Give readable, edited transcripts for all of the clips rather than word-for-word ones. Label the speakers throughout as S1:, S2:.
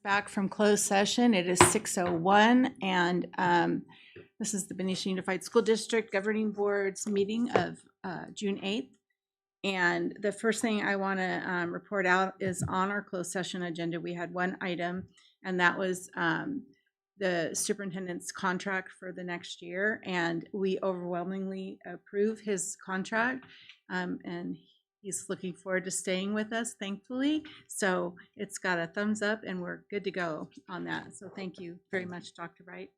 S1: Back from closed session. It is 6:01, and this is the Benicia Unified School District Governing Board's meeting of June 8th. And the first thing I want to report out is on our closed session agenda, we had one item, and that was the superintendent's contract for the next year. And we overwhelmingly approve his contract, and he's looking forward to staying with us, thankfully. So it's got a thumbs up and we're good to go on that. So thank you very much, Dr. Wright.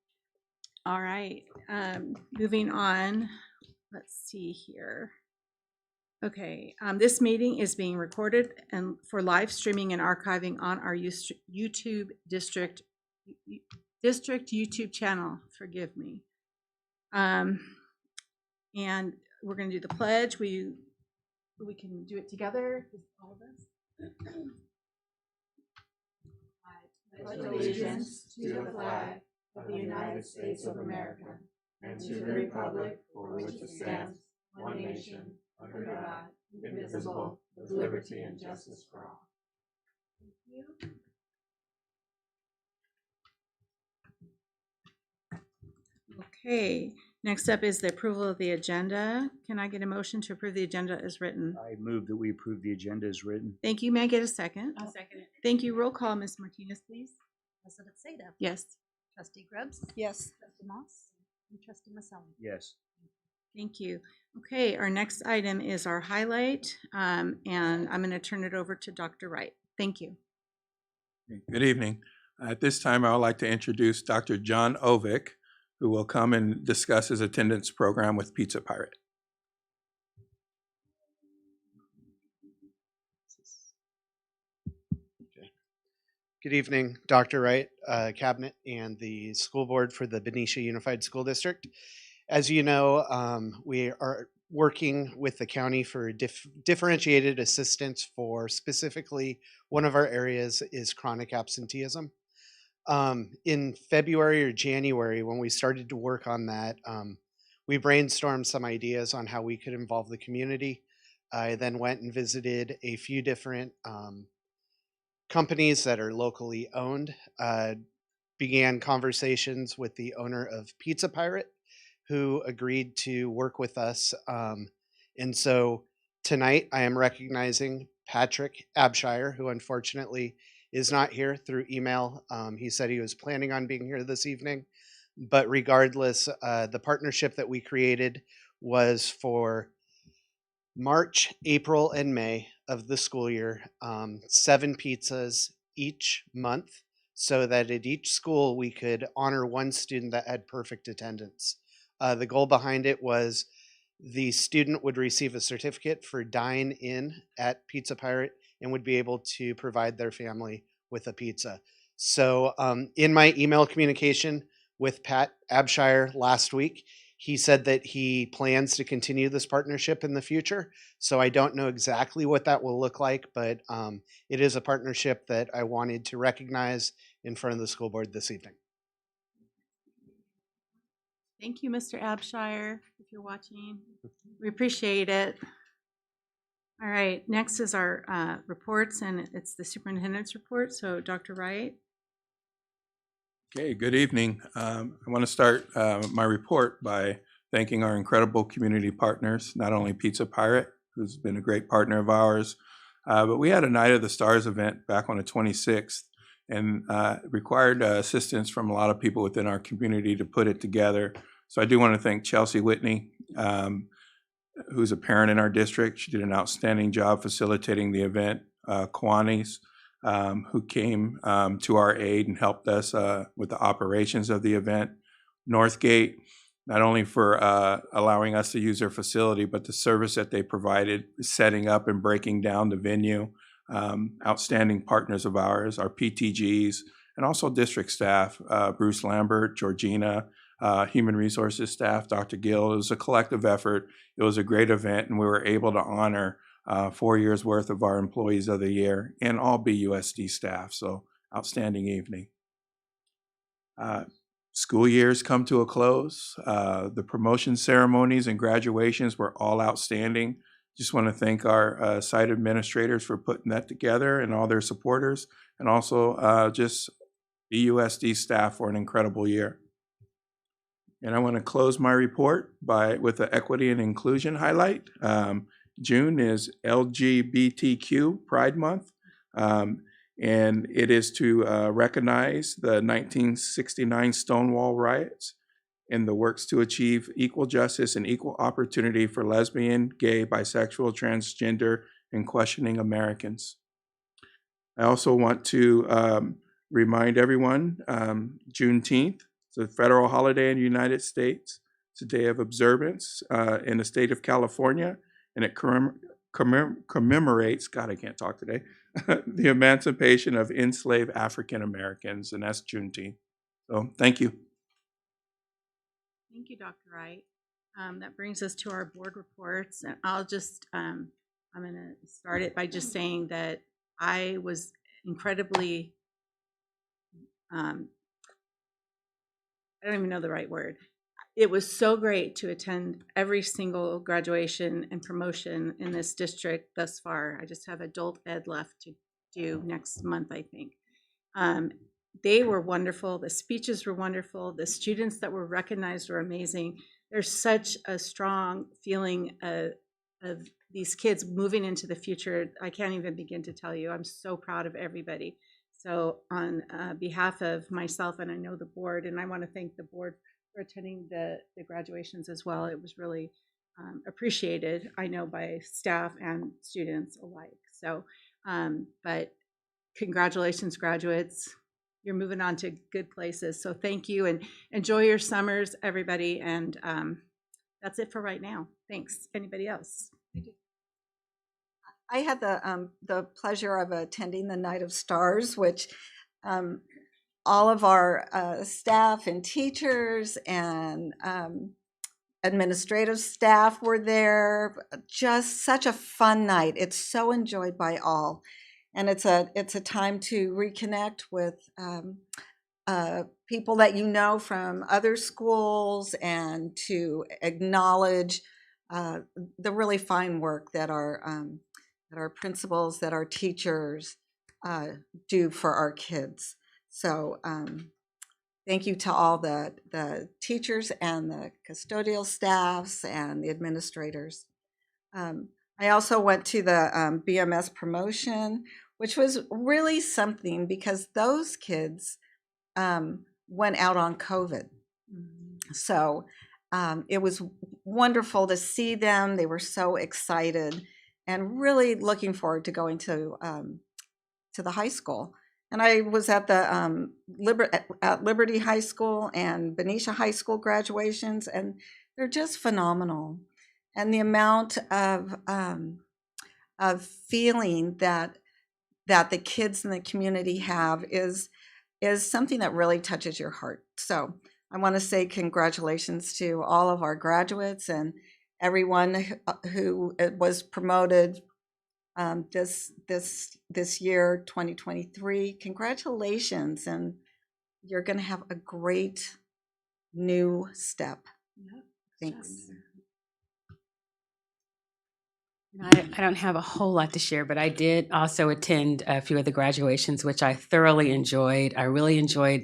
S1: All right, moving on. Let's see here. Okay, this meeting is being recorded and for live streaming and archiving on our YouTube district YouTube channel. Forgive me. And we're going to do the pledge. We can do it together, all of us. I pledge allegiance to the flag of the United States of America and to the republic for which it stands, one nation, under God, indivisible, with liberty and justice for all. Thank you. Okay, next up is the approval of the agenda. Can I get a motion to approve the agenda as written?
S2: I move that we approve the agenda as written.
S1: Thank you. May I get a second?
S3: I'll second it.
S1: Thank you. Roll call, Ms. Martinez, please.
S3: President Seda.
S1: Yes.
S3: Trustee Grubbs.
S4: Yes.
S3: Trustee Moss. And Trustee Maselli.
S2: Yes.
S1: Thank you. Okay, our next item is our highlight, and I'm going to turn it over to Dr. Wright. Thank you.
S5: Good evening. At this time, I would like to introduce Dr. John Ovick, who will come and discuss his attendance program with Pizza Pirate.
S6: Good evening, Dr. Wright, Cabinet, and the school board for the Benicia Unified School District. As you know, we are working with the county for differentiated assistance for specifically one of our areas is chronic absenteeism. In February or January, when we started to work on that, we brainstormed some ideas on how we could involve the community. I then went and visited a few different companies that are locally owned, began conversations with the owner of Pizza Pirate, who agreed to work with us. And so tonight I am recognizing Patrick Abshire, who unfortunately is not here through email. He said he was planning on being here this evening, but regardless, the partnership that we created was for March, April, and May of the school year, 7 pizzas each month, so that at each school we could honor one student that had perfect attendance. The goal behind it was the student would receive a certificate for dine-in at Pizza Pirate and would be able to provide their family with a pizza. So in my email communication with Pat Abshire last week, he said that he plans to continue this partnership in the future. So I don't know exactly what that will look like, but it is a partnership that I wanted to recognize in front of the school board this evening.
S1: Thank you, Mr. Abshire, if you're watching. We appreciate it. All right, next is our reports, and it's the superintendent's report. So, Dr. Wright.
S5: Okay, good evening. I want to start my report by thanking our incredible community partners, not only Pizza Pirate, who's been a great partner of ours, but we had a Night of the Stars event back on the 26th and required assistance from a lot of people within our community to put it together. So I do want to thank Chelsea Whitney, who's a parent in our district. She did an outstanding job facilitating the event. Kiwanis, who came to our aid and helped us with the operations of the event. Northgate, not only for allowing us to use their facility, but the service that they provided, setting up and breaking down the venue. Outstanding partners of ours, our PTGs, and also district staff, Bruce Lambert, Georgina, human resources staff, Dr. Gill. It was a collective effort. It was a great event, and we were able to honor 4 years worth of our employees of the year and all BUSD staff. So outstanding evening. School years come to a close. The promotion ceremonies and graduations were all outstanding. Just want to thank our site administrators for putting that together and all their supporters, and also just BUSD staff for an incredible year. And I want to close my report with the equity and inclusion highlight. June is LGBTQ Pride Month, and it is to recognize the 1969 Stonewall riots and the works to achieve equal justice and equal opportunity for lesbian, gay, bisexual, transgender, and questioning Americans. I also want to remind everyone, Juneteenth, it's a federal holiday in the United States. It's a day of observance in the state of California, and it commemorates, God, I can't talk today, the emancipation of enslaved African Americans, and that's Juneteenth. So thank you.
S1: Thank you, Dr. Wright. That brings us to our board reports. And I'll just, I'm going to start it by just saying that I was incredibly, I don't even know the right word. It was so great to attend every single graduation and promotion in this district thus far. I just have adult ed left to do next month, I think. They were wonderful. The speeches were wonderful. The students that were recognized were amazing. There's such a strong feeling of these kids moving into the future. I can't even begin to tell you. I'm so proud of everybody. So on behalf of myself, and I know the board, and I want to thank the board for attending the graduations as well. It was really appreciated, I know, by staff and students alike. So, but congratulations, graduates. You're moving on to good places. So thank you, and enjoy your summers, everybody. And that's it for right now. Thanks. Anybody else?
S4: I had the pleasure of attending the Night of Stars, which all of our staff and teachers and administrative staff were there. Just such a fun night. It's so enjoyed by all. And it's a time to reconnect with people that you know from other schools, and to acknowledge the really fine work that our principals, that our teachers do for our kids. So thank you to all the teachers and the custodial staffs and the administrators. I also went to the BMS promotion, which was really something because those kids went out on COVID. So it was wonderful to see them. They were so excited and really looking forward to going to the high school. And I was at the at Liberty High School and Benicia High School graduations, and they're just phenomenal. And the amount of feeling that the kids in the community have is something that really touches your heart. So I want to say congratulations to all of our graduates and everyone who was promoted this year, 2023. Congratulations, and you're going to have a great new step. Thanks.
S7: I don't have a whole lot to share, but I did also attend a few of the graduations, which I thoroughly enjoyed. I really enjoyed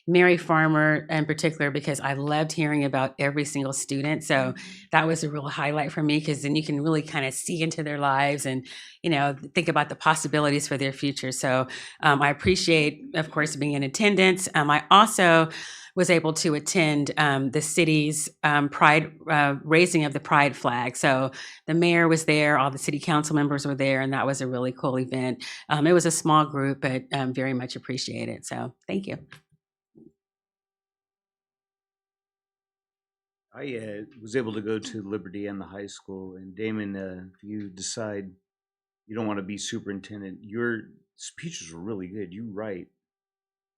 S7: Mary Farmer in particular, because I loved hearing about every single student. So that was a real highlight for me, because then you can really kind of see into their lives and, think about the possibilities for their future. So I appreciate, of course, being in attendance. I also was able to attend the city's pride raising of the pride flag. So the mayor was there, all the city council members were there, and that was a really cool event. It was a small group, but very much appreciated. So thank you.
S2: I was able to go to Liberty and the high school. And Damon, if you decide you don't want to be superintendent, your speeches were really good. You write.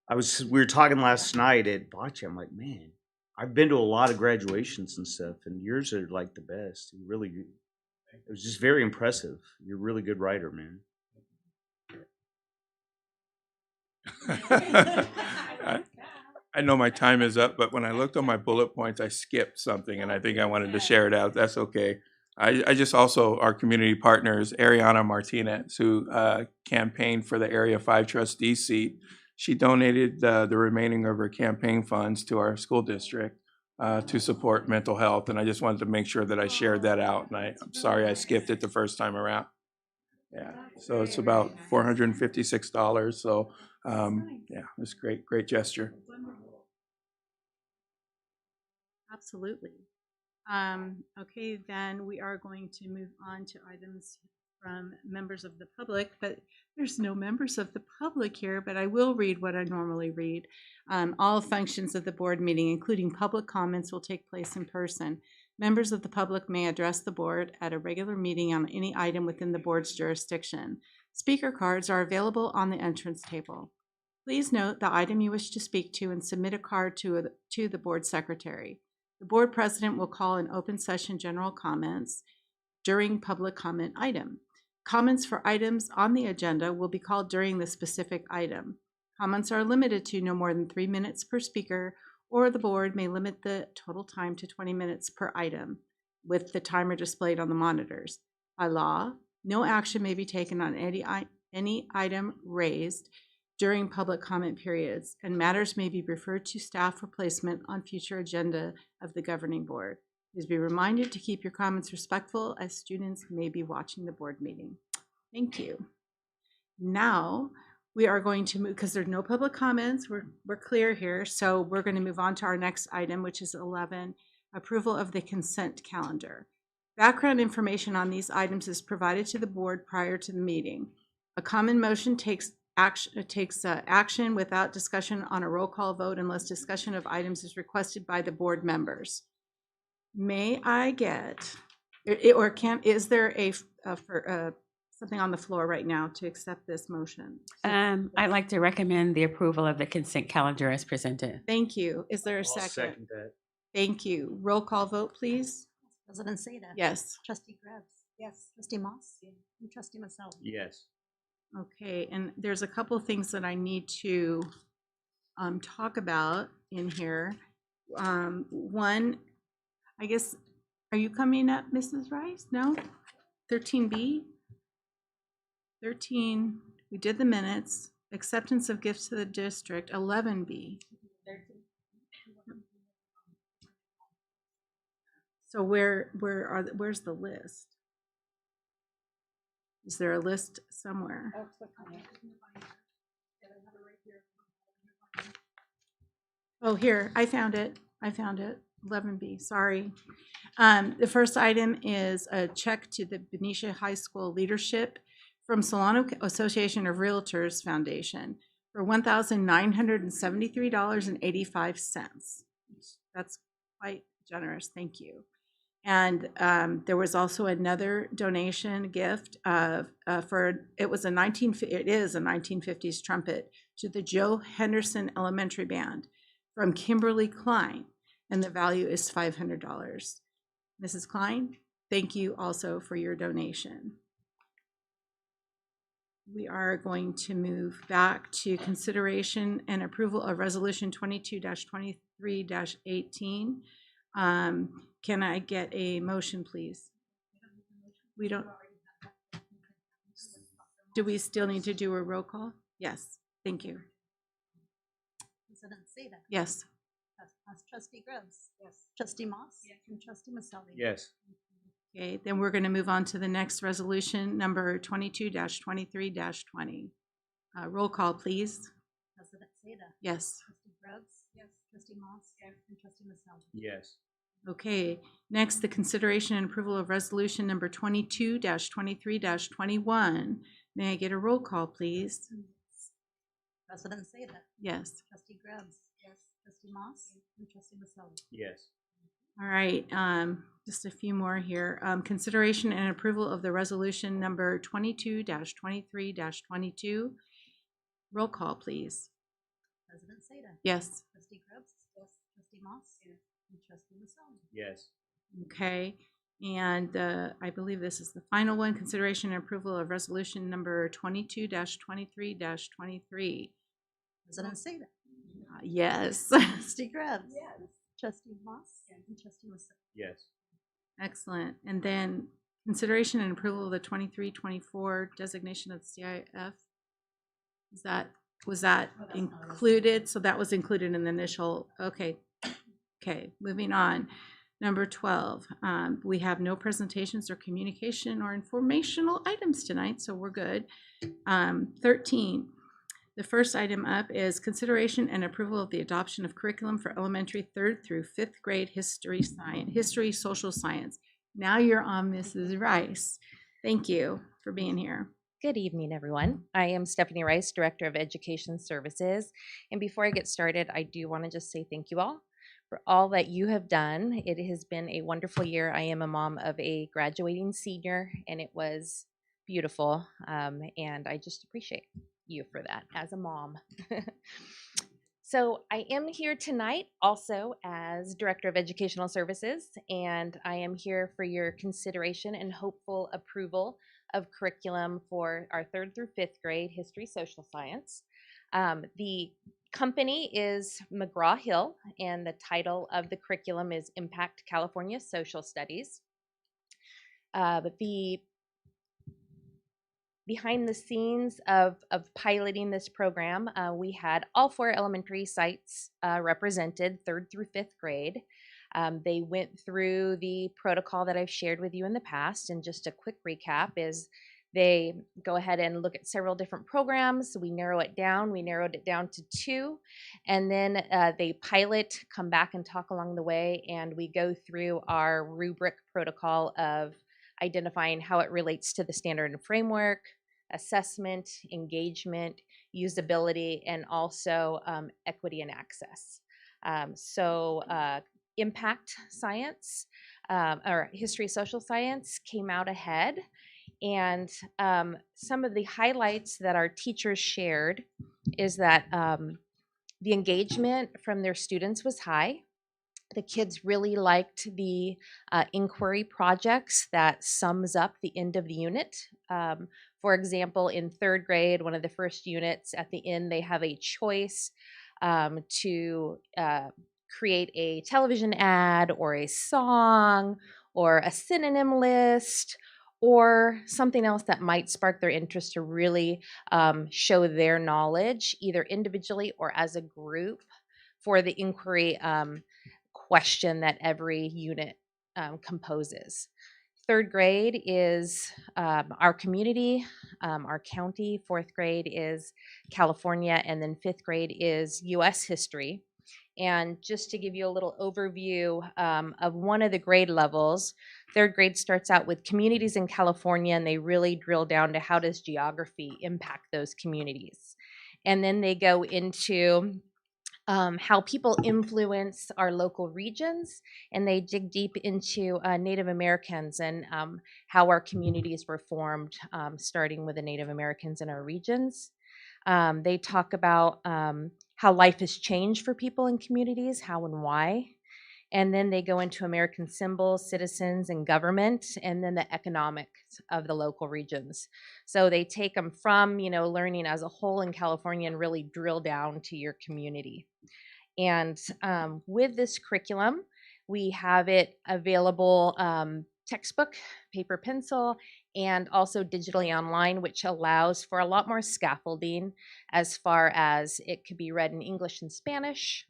S2: We were talking last night at Bocce. I'm like, man, I've been to a lot of graduations and stuff, and yours are like the best. You really, it was just very impressive. You're a really good writer, man.
S5: I know my time is up, but when I looked on my bullet points, I skipped something, and I think I wanted to share it out. That's okay. I just also, our community partners, Ariana Martinez, who campaigned for the Area 5 trustee seat. She donated the remaining of her campaign funds to our school district to support mental health. And I just wanted to make sure that I shared that out. And I'm sorry I skipped it the first time around. Yeah, so it's about $456. So yeah, it's great gesture.
S1: Absolutely. Okay, then we are going to move on to items from members of the public, but there's no members of the public here, but I will read what I normally read. All functions of the board meeting, including public comments, will take place in person. Members of the public may address the board at a regular meeting on any item within the board's jurisdiction. Speaker cards are available on the entrance table. Please note the item you wish to speak to and submit a card to the board secretary. The board president will call an open session general comments during public comment item. Comments for items on the agenda will be called during the specific item. Comments are limited to no more than 3 minutes per speaker, or the board may limit the total time to 20 minutes per item, with the timer displayed on the monitors. By law, no action may be taken on any item raised during public comment periods, and matters may be referred to staff for placement on future agenda of the governing board. Please be reminded to keep your comments respectful, as students may be watching the board meeting. Thank you. Now, we are going to move, because there's no public comments, we're clear here, so we're going to move on to our next item, which is 11, approval of the consent calendar. Background information on these items is provided to the board prior to the meeting. A common motion takes action without discussion on a roll call vote unless discussion of items is requested by the board members. May I get, is there something on the floor right now to accept this motion?
S7: I'd like to recommend the approval of the consent calendar as presented.
S1: Thank you. Is there a
S2: I'll
S1: second?
S2: second that.
S1: Thank you. Roll call vote, please.
S3: President Seda.
S1: Yes.
S3: Trustee Grubbs. Yes. Trustee Moss. And Trustee Maselli.
S2: Yes.
S1: Okay, and there's a couple things that I need to talk about in here. One, I guess, are you coming up, Mrs. Rice? No? 13B? 13, we did the minutes. Acceptance of gifts to the district, 11B. So where's the list? Is there a list somewhere? Oh, here, I found it. 11B, sorry. The first item is a check to the Benicia High School leadership from Solano Association of Realtors Foundation for $1,973.85. That's quite generous, thank you. And there was also another donation gift it is a 1950s trumpet to the Joe Henderson Elementary Band from Kimberly Klein, and the value is $500. Mrs. Klein, thank you also for your donation. We are going to move back to consideration and approval of Resolution 22-23-18. Can I get a motion, please? We don't. Do we still need to do a roll call? Yes, thank you.
S3: President Seda.
S1: Yes.
S3: Trustee Grubbs. Yes. Trustee Moss. Yes. And Trustee Maselli.
S2: Yes.
S1: Okay, then we're going to move on to the next resolution, number 22-23-20. Roll call, please.
S3: President Seda.
S1: Yes.
S3: Trustee Grubbs. Yes. Trustee Moss. Yes. And Trustee Maselli.
S2: Yes.
S1: Okay, next, the consideration and approval of resolution number 22-23-21. May I get a roll call, please?
S3: President Seda.
S1: Yes.
S3: Trustee Grubbs. Yes. Trustee Moss. And Trustee Maselli.
S2: Yes.
S1: All right, just a few more here. Consideration and approval of the resolution number 22-23-22. Roll call, please.
S3: President Seda.
S1: Yes.
S3: Trustee Grubbs. Yes. Trustee Moss. Yes. And Trustee Maselli.
S2: Yes.
S1: Okay, and I believe this is the final one. Consideration and approval of resolution number 22-23-23.
S3: President Seda.
S1: Yes.
S3: Trustee Grubbs. Yes. Trustee Moss. Yes. And Trustee Maselli.
S2: Yes.
S1: Excellent. And then consideration and approval of the 23-24 designation of the CIF. Was that included? So that was included in the initial, okay. Okay, moving on. Number 12, we have no presentations or communication or informational items tonight, so we're good. 13, the first item up is consideration and approval of the adoption of curriculum for elementary 3rd through 5th grade history, social science. Now you're on, Mrs. Rice. Thank you for being here.
S8: Good evening, everyone. I am Stephanie Rice, Director of Education Services. And before I get started, I do want to just say thank you all for all that you have done. It has been a wonderful year. I am a mom of a graduating senior, and it was beautiful. And I just appreciate you for that as a mom. So I am here tonight also as Director of Educational Services, and I am here for your consideration and hopeful approval of curriculum for our 3rd through 5th grade history, social science. The company is McGraw-Hill, and the title of the curriculum is Impact California Social Studies. The behind the scenes of piloting this program, we had all 4 elementary sites represented, 3rd through 5th grade. They went through the protocol that I've shared with you in the past, and just a quick recap is they go ahead and look at several different programs. We narrow it down. We narrowed it down to 2, and then they pilot, come back and talk along the way, and we go through our rubric protocol of identifying how it relates to the standard and framework, assessment, engagement, usability, and also equity and access. Impact science or history social science came out ahead, and some of the highlights that our teachers shared is that the engagement from their students was high. The kids really liked the inquiry projects that sums up the end of the unit. For example, in 3rd grade, one of the first units at the end, they have a choice to create a television ad or a song or a synonym list or something else that might spark their interest to really show their knowledge, either individually or as a group, for the inquiry question that every unit composes. 3rd grade is our community, our county. 4th grade is California, and then 5th grade is U.S. history. And just to give you a little overview of one of the grade levels, 3rd grade starts out with communities in California, and they really drill down to how does geography impact those communities. And then they go into how people influence our local regions, and they dig deep into Native Americans and how our communities were formed, starting with the Native Americans in our regions. They talk about how life has changed for people in communities, how and why. And then they go into American symbols, citizens, and government, and then the economics of the local regions. So they take them from, learning as a whole in California and really drill down to your community. And with this curriculum, we have it available textbook, paper, pencil, and also digitally online, which allows for a lot more scaffolding as far as it could be read in English and Spanish.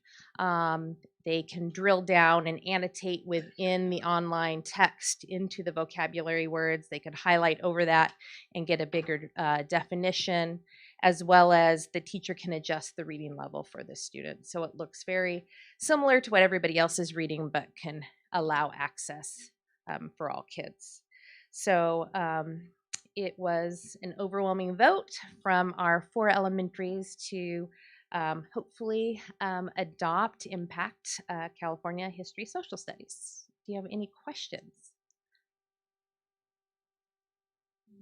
S8: They can drill down and annotate within the online text into the vocabulary words. They could highlight over that and get a bigger definition, as well as the teacher can adjust the reading level for the student. So it looks very similar to what everybody else is reading, but can allow access for all kids. So it was an overwhelming vote from our 4 elementaries to hopefully adopt Impact California History Social Studies. Do you have any questions?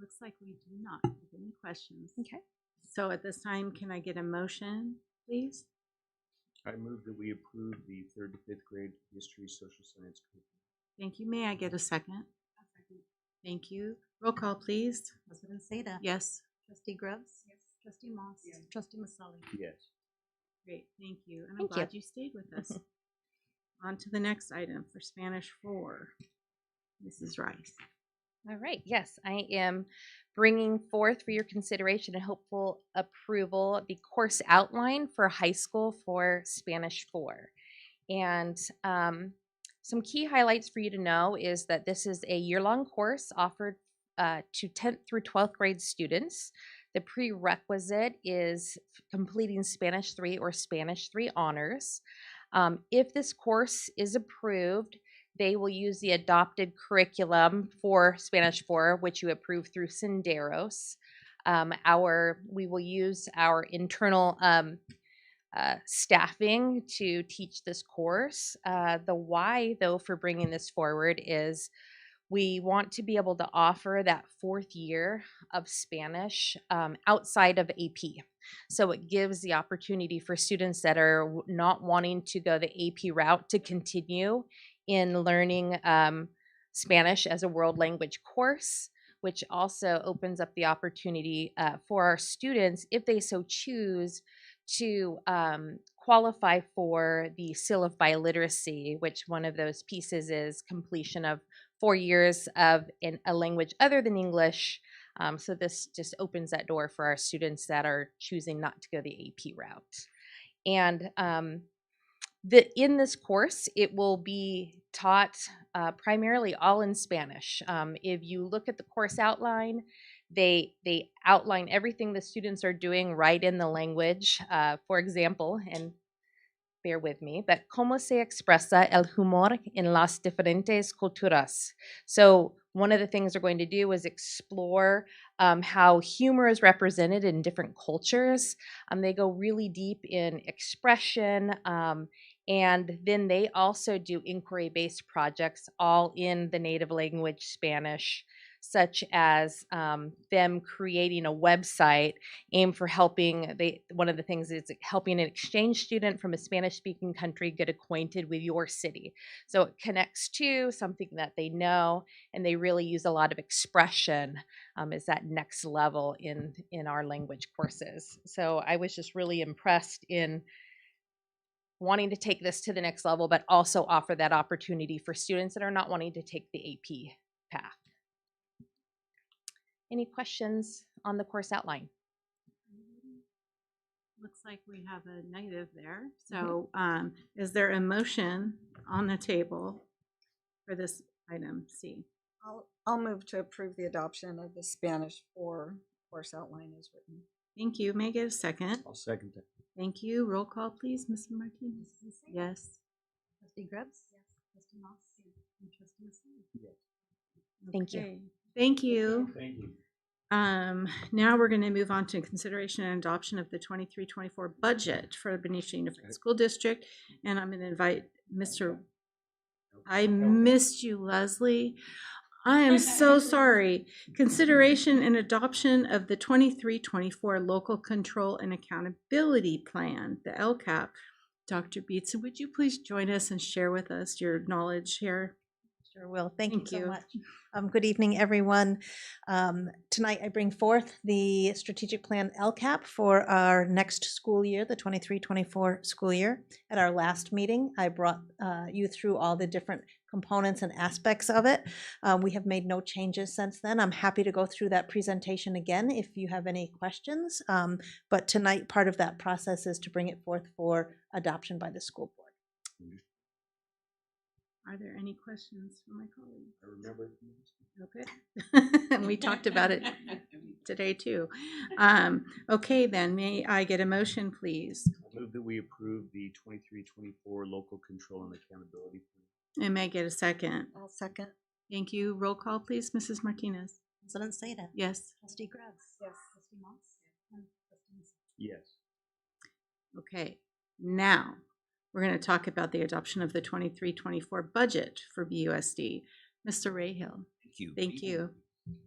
S1: Looks like we do not have any questions.
S8: Okay.
S1: So at this time, can I get a motion, please?
S2: I move that we approve the 3rd to 5th grade history social science curriculum.
S1: Thank you. May I get a second? Thank you. Roll call, please.
S3: President Seda.
S1: Yes.
S3: Trustee Grubbs. Yes. Trustee Moss. Yes. Trustee Maselli.
S2: Yes.
S1: Great, thank you. And I'm
S8: Thank you.
S1: glad you stayed with us. On to the next item for Spanish 4. Mrs. Rice.
S8: All right, yes, I am bringing forth for your consideration and hopeful approval the course outline for high school for Spanish 4. And some key highlights for you to know is that this is a year-long course offered to 10th through 12th grade students. The prerequisite is completing Spanish 3 or Spanish 3 honors. If this course is approved, they will use the adopted curriculum for Spanish 4, which you approve through Senderos. We will use our internal staffing to teach this course. The why, though, for bringing this forward is we want to be able to offer that 4th year of Spanish outside of AP. So it gives the opportunity for students that are not wanting to go the AP route to continue in learning Spanish as a world language course, which also opens up the opportunity for our students, if they so choose, to qualify for the Seal of Biliteracy, which one of those pieces is completion of 4 years of a language other than English. So this just opens that door for our students that are choosing not to go the AP route. And in this course, it will be taught primarily all in Spanish. If you look at the course outline, they outline everything the students are doing right in the language. For example, and bear with me, but cómo se expresa el humor en las diferentes culturas. So one of the things they're going to do is explore how humor is represented in different cultures. They go really deep in expression, and then they also do inquiry-based projects all in the native language Spanish, such as them creating a website aimed for helping. One of the things is helping an exchange student from a Spanish-speaking country get acquainted with your city. So it connects to something that they know, and they really use a lot of expression as that next level in our language courses. So I was just really impressed in wanting to take this to the next level, but also offer that opportunity for students that are not wanting to take the AP path. Any questions on the course outline?
S1: Looks like we have a negative there. So is there a motion on the table for this item C?
S4: I'll move to approve the adoption of the Spanish 4 course outline as written.
S1: Thank you. May I get a second?
S2: I'll second that.
S1: Thank you. Roll call, please, Ms. Martinez. Yes.
S3: Trustee Grubbs? Yes. Trustee Moss? Yes. And Trustee Maselli?
S8: Thank you.
S1: Okay. Thank you.
S2: Thank you.
S1: Now we're going to move on to consideration and adoption of the 23-24 budget for the Benicia Unified School District. And I'm going to invite I missed you, Leslie. I am so sorry. Consideration and adoption of the 23-24 Local Control and Accountability Plan, the LCAP. Dr. Beetson, would you please join us and share with us your knowledge here?
S3: Sure will. Thank you
S1: Thank
S3: so
S1: you.
S3: much. Good evening, everyone. Tonight I bring forth the strategic plan LCAP for our next school year, the 23-24 school year. At our last meeting, I brought you through all the different components and aspects of it. We have made no changes since then. I'm happy to go through that presentation again if you have any questions. But tonight, part of that process is to bring it forth for adoption by the school board.
S1: Are there any questions from my colleagues?
S2: I remember.
S1: Okay. And we talked about it today too. Okay, then may I get a motion, please?
S2: I move that we approve the 23-24 local control and accountability plan.
S1: And may I get a second?
S4: I'll second.
S1: Thank you. Roll call, please, Mrs. Martinez.
S3: President Seda?
S1: Yes.
S3: Trustee Grubbs? Yes. Trustee Moss? And Trustee Maselli?
S2: Yes.
S1: Okay, now we're going to talk about the adoption of the 23-24 budget for BUSD. Mr. Rayhill.
S9: Thank you.
S1: Thank you.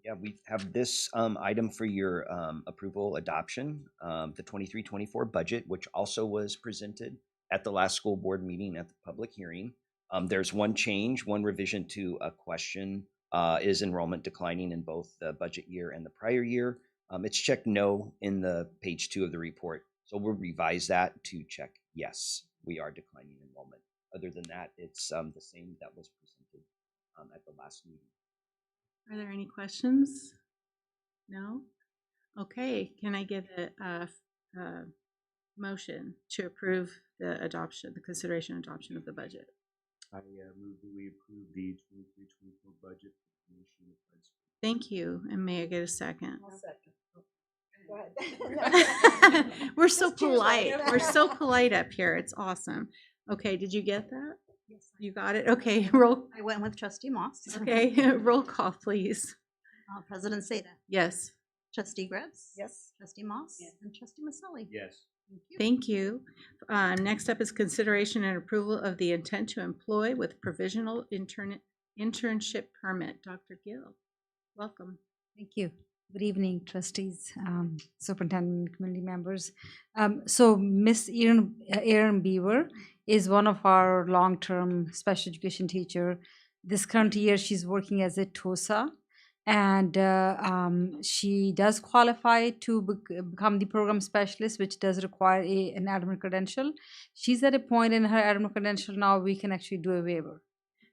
S9: Yeah, we have this item for your approval adoption, the 23-24 budget, which also was presented at the last school board meeting at the public hearing. There's one change, one revision to a question. Is enrollment declining in both the budget year and the prior year? It's checked no in the page 2 of the report. So we'll revise that to check yes, we are declining enrollment. Other than that, it's the same that was presented at the last meeting.
S1: Are there any questions? No? Okay, can I get a motion to approve the adoption, the consideration and adoption of the budget?
S2: I move that we approve the 23-24 budget for the Benicia Unified School.
S1: Thank you, and may I get a second?
S4: Go
S1: We're so
S4: Just choose
S1: polite.
S4: one.
S1: We're so polite up here. It's awesome. Okay, did you get that? You got it? Okay, roll.
S3: I went with trustee Moss.
S1: Okay, roll call, please.
S3: President Seda,
S1: Yes.
S3: trustee Gretz.
S4: Yes.
S3: Trustee Moss. And trustee Maselli.
S2: Yes.
S1: Thank you. Next up is consideration and approval of the intent to employ with provisional internship permit. Dr. Gill, welcome.
S10: Thank you. Good evening, trustees, superintendent, and community members. So Miss Erin Beaver is one of our long-term special education teacher. This current year, she's working as a TOSA, and she does qualify to become the program specialist, which does require an academic credential. She's at a point in her academic credential now we can actually do a waiver.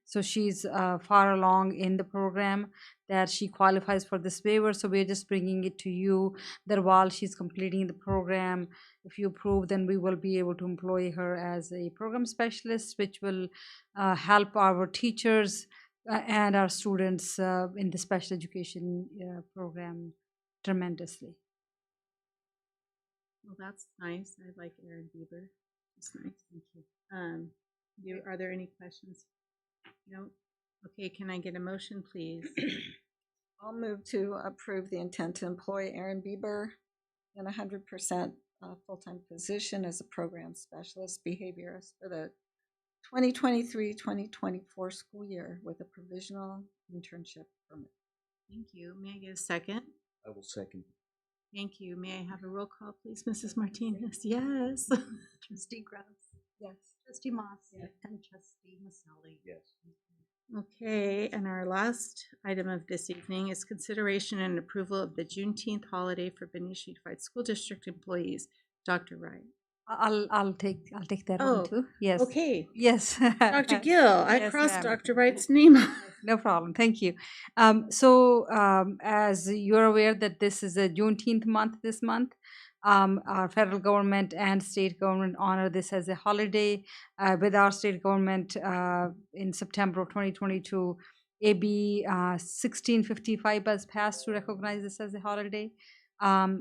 S10: So she's far along in the program that she qualifies for this waiver. So we're just bringing it to you that while she's completing the program, if you approve, then we will be able to employ her as a program specialist, which will help our teachers and our students in the special education program tremendously.
S1: Well, that's nice. I like Erin Bieber. It's nice. Thank you. Are there any questions? No? Okay, can I get a motion, please?
S4: I'll move to approve the intent to employ Erin Bieber in 100% full-time position as a program specialist behaviorist for the 2023-2024 school year with a provisional internship permit.
S1: Thank you. May I get a second?
S2: I will second.
S1: Thank you. May I have a roll call, please, Mrs. Martinez? Yes.
S3: Trustee Gretz.
S4: Yes.
S3: Trustee Moss.
S1: Yes.
S3: And trustee Maselli.
S2: Yes.
S1: Okay, and our last item of this evening is consideration and approval of the Juneteenth holiday for Benicia Unified School District employees. Dr. Wright.
S10: I'll take that
S1: Oh,
S10: one too. Yes.
S1: Okay.
S10: Yes.
S1: Dr. Gill, I
S10: Yes,
S1: crossed
S10: ma'am.
S1: Dr. Wright's name off.
S10: No problem. Thank you. As you're aware that this is a Juneteenth month this month, our federal government and state government honor this as a holiday. With our state government in September of 2022, AB 1655 was passed to recognize this as a holiday.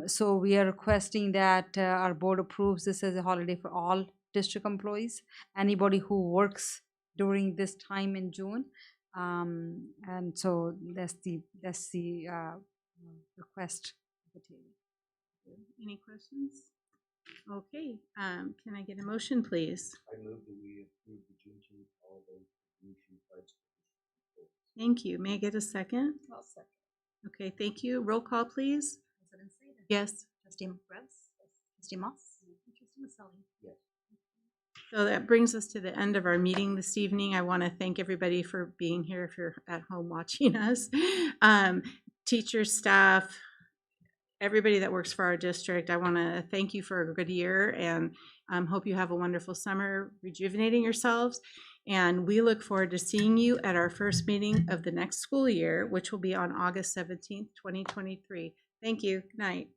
S10: So we are requesting that our board approves this as a holiday for all district employees, anybody who works during this time in June. And so that's the request.
S1: Any questions? Okay, can I get a motion, please?
S2: I move that we approve the Juneteenth holiday for the Benicia Unified School District.
S1: Thank you. May I get a second?
S4: I'll second.
S1: Okay, thank you. Roll call, please.
S3: President Seda.
S1: Yes.
S3: Trustee Gretz. Trustee Moss. And trustee Maselli.
S2: Yes.
S1: So that brings us to the end of our meeting this evening. I want to thank everybody for being here if you're at home watching us. Teachers, staff, everybody that works for our district, I want to thank you for a good year and hope you have a wonderful summer rejuvenating yourselves. And we look forward to seeing you at our first meeting of the next school year, which will be on August 17th, 2023. Thank you. Good night.